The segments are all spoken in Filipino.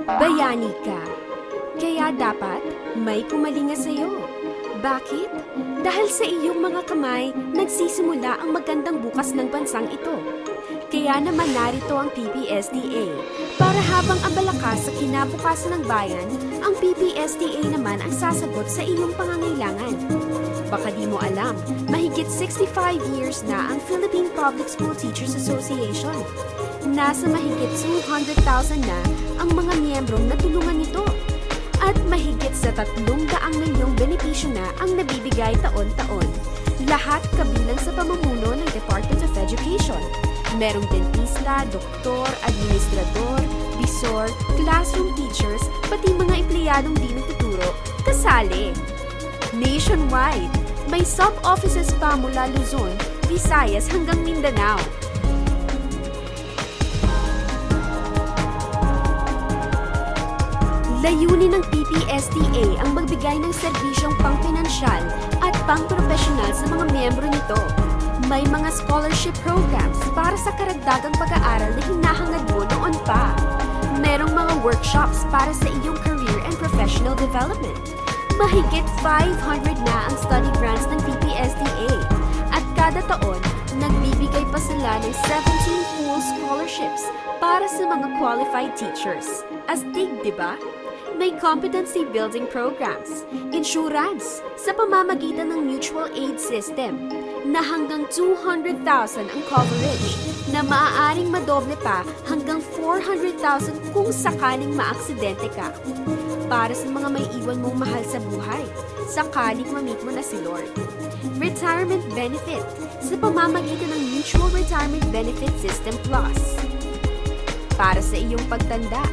Bayani ka. Kaya dapat may kumalinga sa'yo. Bakit? Dahil sa iyong mga kamay, nagsisimula ang magandang bukas ng bansang ito. Kaya naman narito ang PPSDA. Para habang abala ka sa kinabukasan ng bayan, ang PPSDA naman ang sasagot sa iyong pangangailangan. Baka di mo alam, mahigit 65 years na ang Philippine Public School Teachers Association. Nasa mahigit 200,000 na ang mga miyembrong natulungan nito. At mahigit sa 300 milyong benepisyo na ang nabibigay taon-taon. Lahat kabilang sa pamumuno ng Department of Education. Merong dentista, doktor, administrador, bisor, classroom teachers, pati mga empleyadong di nagtuturo, kasali. Nationwide, may sub-offices pa mula Luzon, Visayas hanggang Mindanao. Layunin ng PPSDA ang magbigay ng serbisyong pang-pinansyal at pang-profesional sa mga miyembro nito. May mga scholarship programs para sa karagdagang pag-aaral na hinahangad mo noon pa. Merong mga workshops para sa iyong career and professional development. Mahigit 500 na ang study grants ng PPSDA. At kada taon, nagbibigay pa sila ng 17 full scholarships para sa mga qualified teachers. Astig, di ba? May competency building programs, insurance sa pamamagitan ng mutual aid system na hanggang 200,000 ang coverage na maaaring madoble pa hanggang 400,000 kung sakaling maaksidente ka. Para sa mga may iwan mong mahal sa buhay, sakaling ma-meet mo na si Lord. Retirement benefit sa pamamagitan ng Mutual Retirement Benefit System Plus. Para sa iyong pagtanda,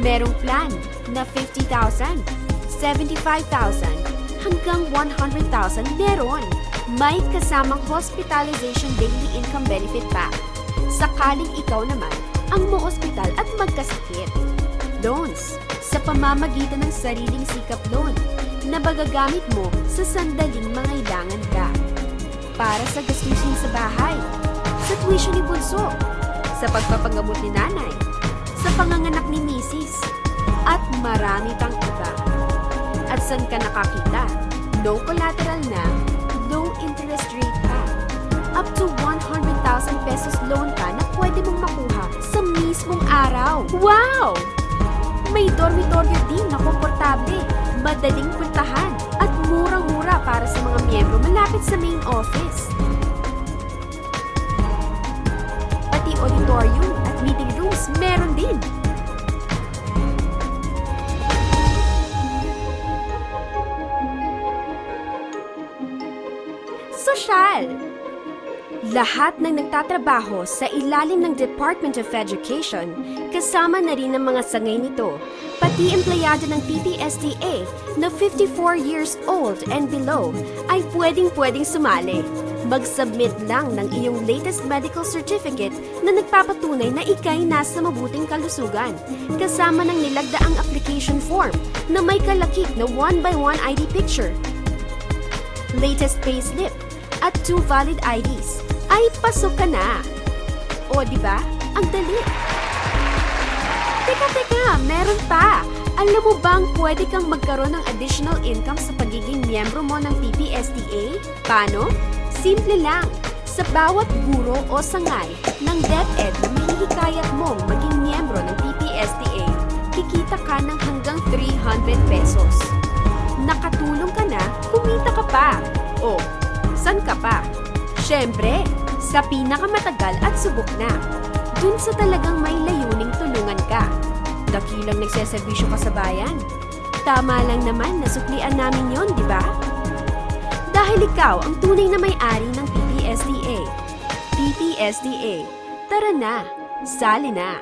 merong plan na 50,000, 75,000, hanggang 100,000 meron. May kasamang hospitalization daily income benefit pa. Sakaling ikaw naman ang ma-ospital at magkasakit. Loans sa pamamagitan ng sariling sikap loan na magagamit mo sa sandaling mangailangan ka. Para sa gastusin sa bahay, sa tuition ni bunso, sa pagpapangamot ni nanay, sa panganganak ni misis, at marami pang iba. At saan ka nakakita? No collateral na, low interest rate pa. Up to 100,000 pesos loan ka na pwede mong makuha sa mismong araw. Wow! May dormitoryo din na komportable, madaling puntahan, at murang-mura para sa mga miyembro malapit sa main office. Pati auditorium at meeting rooms meron din. Sosyal. Lahat ng nagtatrabaho sa ilalim ng Department of Education, kasama na rin ang mga sangay nito, pati empleyado ng PPSDA na 54 years old and below ay pwedeng-pwedeng sumali. Mag-submit lang ng iyong latest medical certificate na nagpapatunay na ikay nasa mabuting kalusugan, kasama ng nilagdaang application form na may kalakip na 1x1 ID picture, latest payslip, at 2 valid IDs, ay pasok ka na. O, di ba? Ang dali. Teka, meron pa. Alam mo bang pwede kang magkaroon ng additional income sa pagiging miyembro mo ng PPSDA? Paano? Simple lang. Sa bawat guro o sangay ng DepEd na mahihikayat mong maging miyembro ng PPSDA, kikita ka ng hanggang 300 pesos. Nakatulong ka na, kumita ka pa. O, saan ka pa? Siyempre, sa pinakamatagal at subok na. Dun sa talagang may layuning tulungan ka. Dakilang nagseserbisyo ka sa bayan. Tama lang naman na suklian namin yon, di ba? Dahil ikaw ang tunay na may-ari ng PPSDA. PPSDA, tara na, sali na!